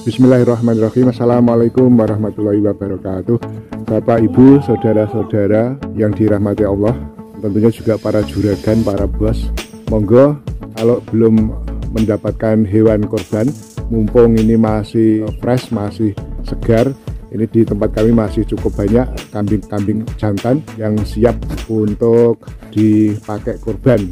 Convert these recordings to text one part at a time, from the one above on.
Bismillahirrahmanirrahim. Assalamualaikum warahmatullahi wabarakatuh. Bapak, Ibu, saudara-saudara yang dirahmati Allah, tentunya juga para juragan, para bos, monggo kalau belum mendapatkan hewan korban, mumpung ini masih fresh, masih segar, ini di tempat kami masih cukup banyak kambing-kambing jantan yang siap untuk dipakai korban.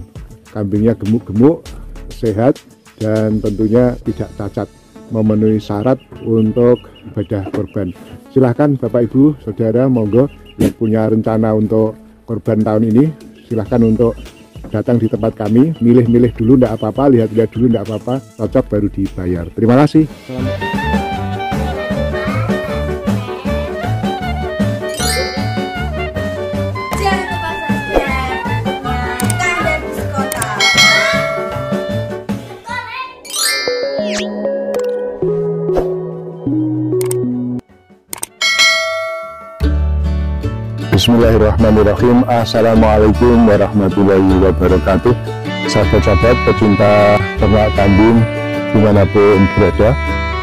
Kambingnya gemuk-gemuk, sehat, dan tentunya tidak cacat, memenuhi syarat untuk ibadah korban. Silahkan Bapak Ibu Saudara, monggo yang punya rencana untuk korban tahun ini, silahkan untuk datang di tempat kami, milih-milih dulu enggak apa-apa, lihat-lihat dulu enggak apa-apa, cocok baru dibayar. Terima kasih. Bismillahirrahmanirrahim. Assalamualaikum warahmatullahi wabarakatuh. Sahabat-sahabat pecinta ternak kambing dimanapun berada,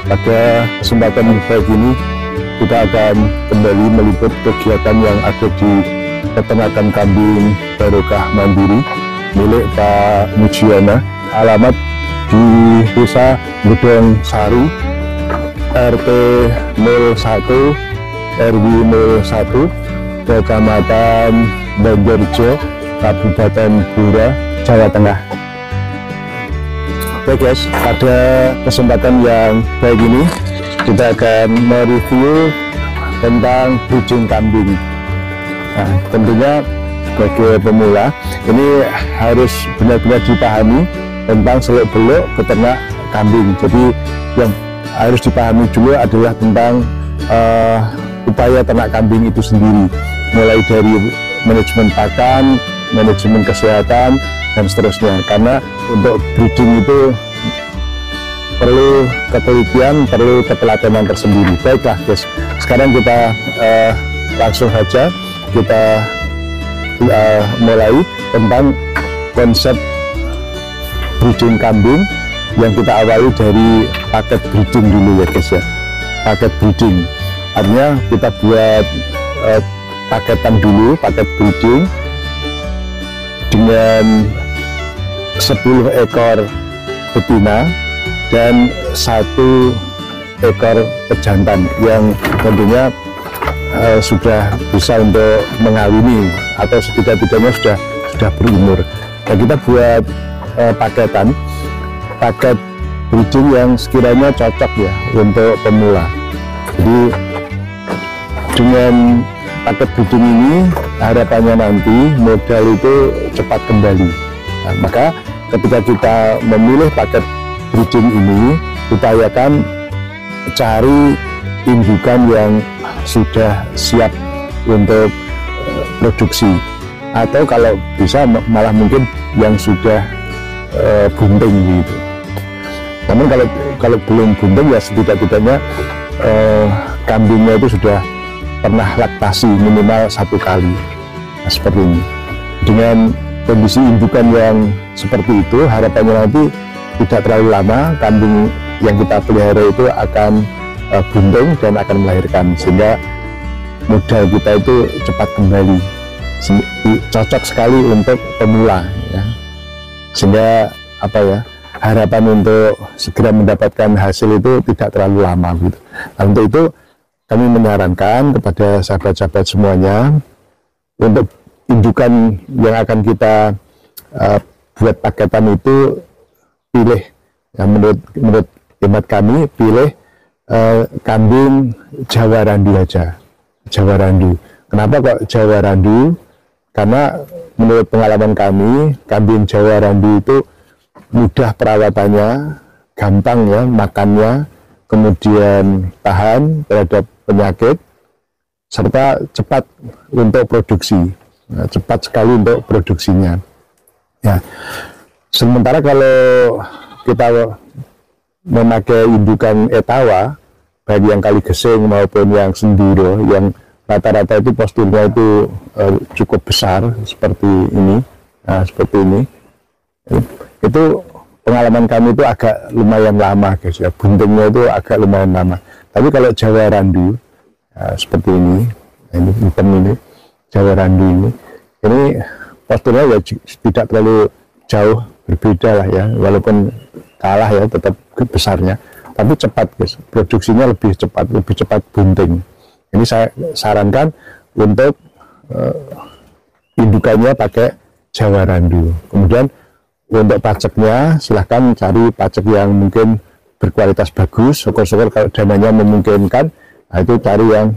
pada kesempatan baik ini kita akan kembali meliput kegiatan yang ada di peternakan kambing Barokah Mandiri milik Pak Mujiono. Alamat di Desa Gedong Sari, RT 01 RW 01, Kecamatan Banjarjo, Kabupaten Blora, Jawa Tengah. Oke guys, pada kesempatan yang baik ini kita akan mereview tentang breeding kambing. Nah, tentunya bagi pemula ini harus benar-benar dipahami tentang seluk-beluk peternak kambing. Jadi yang harus dipahami dulu adalah tentang upaya ternak kambing itu sendiri, mulai dari manajemen pakan, manajemen kesehatan, dan seterusnya. Karena untuk breeding itu perlu ketelitian, perlu ketelatenan tersendiri. Baiklah guys, sekarang kita langsung saja kita mulai tentang konsep breeding kambing yang kita awali dari paket breeding dulu ya guys ya. Paket breeding artinya kita buat paketan dulu, paket breeding dengan 10 ekor betina dan 1 ekor pejantan yang tentunya sudah bisa untuk mengawini atau setidak-tidaknya sudah berumur. Dan kita buat paket breeding yang sekiranya cocok ya untuk pemula. Jadi dengan paket breeding ini harapannya nanti modal itu cepat kembali. Nah, maka ketika kita memilih paket breeding ini, upayakan cari indukan yang sudah siap untuk produksi, atau kalau bisa malah mungkin yang sudah bunting gitu. Namun kalau belum bunting ya setidak-tidaknya kambingnya itu sudah pernah laktasi minimal 1 kali. Nah, seperti ini. Dengan kondisi indukan yang seperti itu, harapannya nanti tidak terlalu lama kambing yang kita pelihara itu akan bunting dan akan melahirkan, sehingga modal kita itu cepat kembali. Cocok sekali untuk pemula ya. Sehingga apa ya, harapan untuk segera mendapatkan hasil itu tidak terlalu lama gitu. Nah, untuk itu kami menyarankan kepada sahabat-sahabat semuanya untuk indukan yang akan kita buat paketan itu pilih ya, menurut hemat kami pilih kambing Jawa Randu aja. Jawa Randu. Kenapa kok Jawa Randu? Karena menurut pengalaman kami, kambing Jawa Randu itu mudah perawatannya, gampang ya makannya, kemudian tahan terhadap penyakit, serta cepat untuk produksi. Nah, cepat sekali untuk produksinya ya. Sementara kalau kita memakai indukan Etawa, baik yang kali gesing maupun yang senduro, yang rata-rata itu posturnya itu cukup besar seperti ini. Nah, seperti ini itu pengalaman kami itu agak lumayan lama guys ya, buntingnya itu agak lumayan lama. Tapi kalau Jawa Randu seperti ini hitam ini, Jawa Randu ini posturnya ya tidak terlalu jauh berbeda lah ya, walaupun kalah ya tetap besarnya, tapi cepat guys, produksinya lebih cepat bunting. Ini saya sarankan untuk indukannya pakai Jawa Randu. Kemudian untuk paceknya silahkan cari pacek yang mungkin berkualitas bagus, syukur-syukur kalau dananya memungkinkan. Nah, itu cari yang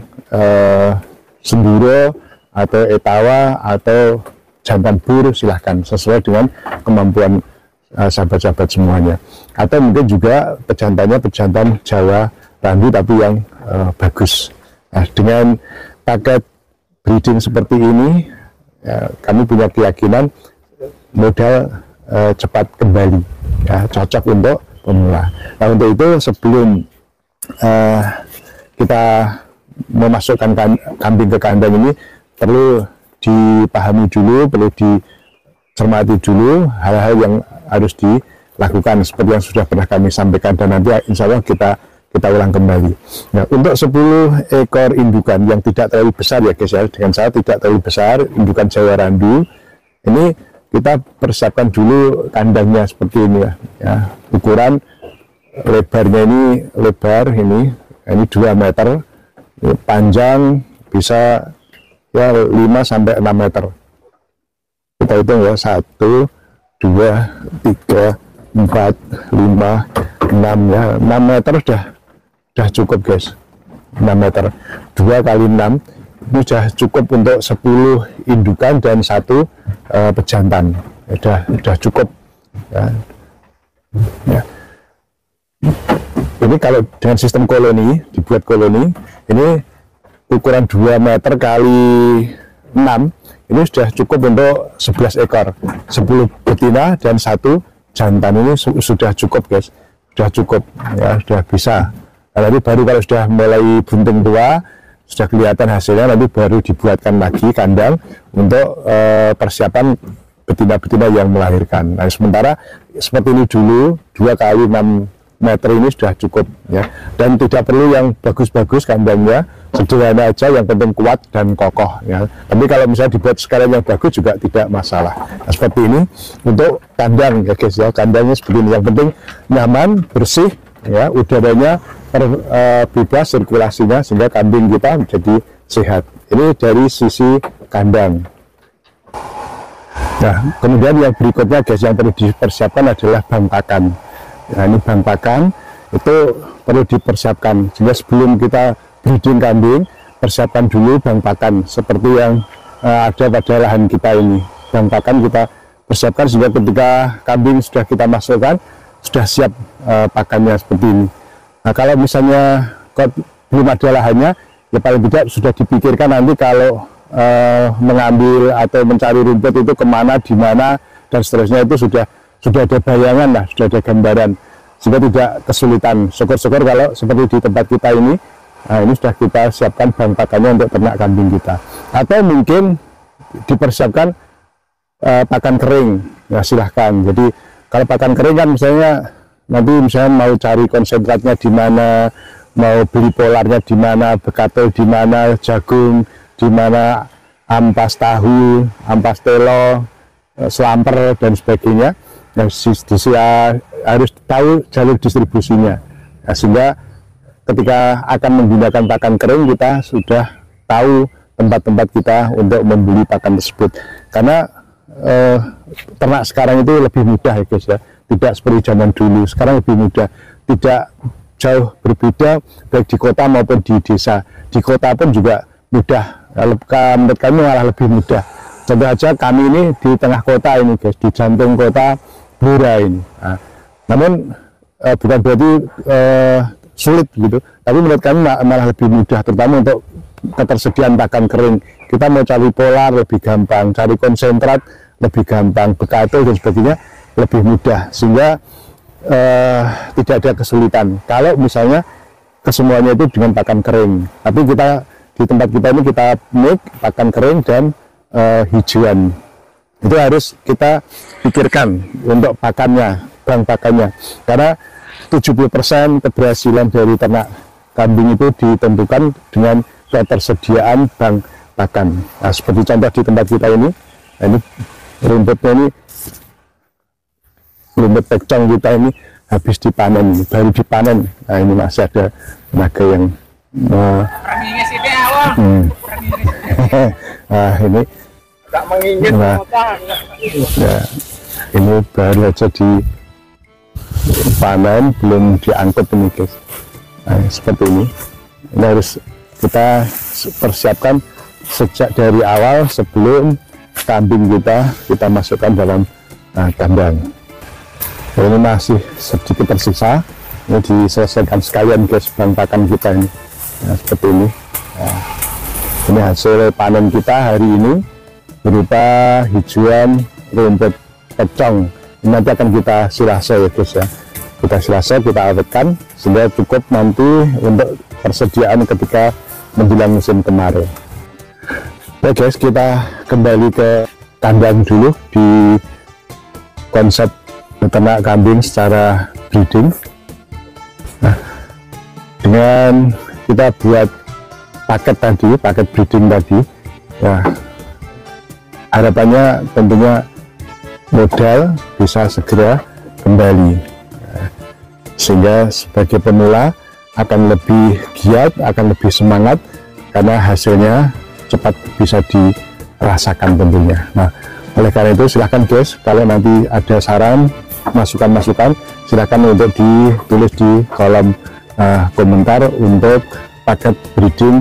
Semburo atau Etawa atau jantan bur, silahkan sesuai dengan kemampuan sahabat-sahabat semuanya. Atau mungkin juga pejantannya pejantan Jawa Randu tapi yang bagus. Nah, dengan paket breeding seperti ini ya, kami punya keyakinan modal cepat kembali ya, cocok untuk pemula. Nah, untuk itu sebelum kita memasukkan kambing ke kandang ini perlu dipahami dulu, perlu dicermati dulu hal-hal yang harus dilakukan seperti yang sudah pernah kami sampaikan, dan nanti insya Allah kita ulang kembali. Nah, untuk 10 ekor indukan yang tidak terlalu besar ya guys ya, dengan saya tidak terlalu besar, indukan Jawa Randu ini kita persiapkan dulu kandangnya seperti ini ya. Ukuran lebarnya ini ini 2 meter, panjang bisa ya 5 sampai 6 meter. Kita hitung ya, 1 2 3 4 5 6 ya, 6 meter sudah cukup guys. 6 meter 2 kali 6 ini sudah cukup untuk 10 indukan dan 1 pejantan. Sudah cukup ya. Ya. Ini kalau dengan sistem koloni, dibuat koloni, ini ukuran 2 meter kali 6 ini sudah cukup untuk 11 ekor, 10 betina dan 1 jantan. Ini sudah cukup guys, sudah cukup ya, sudah bisa. Nah, nanti baru kalau sudah mulai bunting tua, sudah kelihatan hasilnya, nanti baru dibuatkan lagi kandang untuk persiapan betina-betina yang melahirkan. Nah, sementara seperti ini dulu 2 kali 6 meter ini sudah cukup ya, dan tidak perlu yang bagus-bagus kandangnya, sederhana aja, yang penting kuat dan kokoh ya. Tapi kalau misalnya dibuat sekalian yang bagus juga tidak masalah. Nah, seperti ini untuk kandang ya guys ya, kandangnya seperti ini, yang penting nyaman, bersih ya, udaranya bebas sirkulasinya sehingga kambing kita menjadi sehat. Ini dari sisi kandang. Nah, kemudian yang berikutnya guys yang perlu dipersiapkan adalah bang pakan. Nah, ini bang pakan itu perlu dipersiapkan, sehingga sebelum kita breeding kambing, persiapkan dulu bang pakan seperti yang ada pada lahan kita ini. Bang pakan kita persiapkan sehingga ketika kambing sudah kita masukkan, sudah siap pakannya seperti ini. Nah, kalau misalnya belum ada lahannya, ya paling tidak sudah dipikirkan nanti kalau mengambil atau mencari rumput itu kemana, di mana, dan seterusnya, itu sudah ada bayangan lah, sudah ada gambaran, sehingga tidak kesulitan. Syukur-syukur kalau seperti di tempat kita ini, nah ini sudah kita siapkan bang pakannya untuk ternak kambing kita. Atau mungkin dipersiapkan pakan kering, ya silahkan. Jadi kalau pakan kering kan misalnya nanti misalnya mau cari konsentratnya di mana, mau beli polarnya di mana, bekatul di mana, jagung di mana, ampas tahu, ampas telo, selamper dan sebagainya. Yang harus tahu jalur distribusinya, nah, sehingga ketika akan menggunakan pakan kering kita sudah tahu tempat-tempat kita untuk membeli pakan tersebut. Karena ternak sekarang itu lebih mudah ya guys ya, tidak seperti zaman dulu. Sekarang lebih mudah, tidak jauh berbeda baik di kota maupun di desa. Di kota pun juga mudah, menurut kami malah lebih mudah. Contoh aja kami ini di tengah kota ini guys, di jantung kota Blora ini. Nah, namun bukan berarti sulit gitu, tapi menurut kami malah lebih mudah, terutama untuk ketersediaan pakan kering. Kita mau cari polar lebih gampang, cari konsentrat lebih gampang, bekatul dan sebagainya lebih mudah, sehingga tidak ada kesulitan kalau misalnya kesemuanya itu dengan pakan kering. Tapi kita di tempat kita ini kita make pakan kering dan hijauan. Itu harus kita pikirkan untuk pakannya. bank pakannya, karena 70% keberhasilan dari ternak kambing itu ditentukan dengan ketersediaan bank pakan. Nah, seperti contoh di tempat kita ini, nah ini rumputnya ini, rumput pekcong kita ini habis dipanen, baru dipanen. Nah ini masih ada tenaga yang nah ini nah, ya, ini baru aja dipanen, belum diangkut ini guys. Nah, seperti ini harus kita persiapkan sejak dari awal sebelum kambing kita masukkan dalam kandang. Ini masih sedikit tersisa, ini diselesaikan sekalian guys bank pakan kita ini. Nah, seperti ini. Nah, ini hasil panen kita hari ini berupa hijauan rumput pecong. Ini nanti akan kita silase ya guys ya. Kita silase, kita awetkan sehingga cukup nanti untuk persediaan ketika menjelang musim kemarau. Oke guys, kita kembali ke kandang dulu di konsep beternak kambing secara breeding. Nah, dengan kita buat paket tadi, paket breeding tadi, ya harapannya tentunya modal bisa segera kembali, sehingga sebagai pemula akan lebih giat, akan lebih semangat karena hasilnya cepat bisa dirasakan tentunya. Nah, oleh karena itu silahkan guys, kalau nanti ada saran, masukan-masukan, silahkan untuk ditulis di kolom komentar untuk paket breeding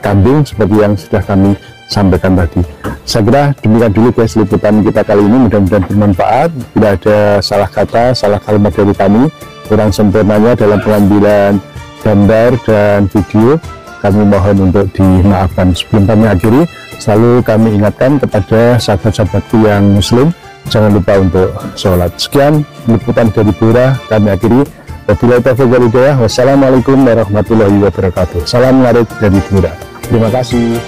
kambing seperti yang sudah kami sampaikan tadi. Saya kira demikian dulu guys liputan kita kali ini, mudah-mudahan bermanfaat. Bila ada salah kata, salah kalimat dari kami, kurang sempurnanya dalam pengambilan gambar dan video, kami mohon untuk dimaafkan. Sebelum kami akhiri, selalu kami ingatkan kepada sahabat-sahabatku yang muslim, jangan lupa untuk sholat. Sekian liputan dari Blora, kami akhiri. Wabillahi taufiq wal hidayah. Wassalamualaikum warahmatullahi wabarakatuh. Salam ngarit dari Blora. Terima kasih.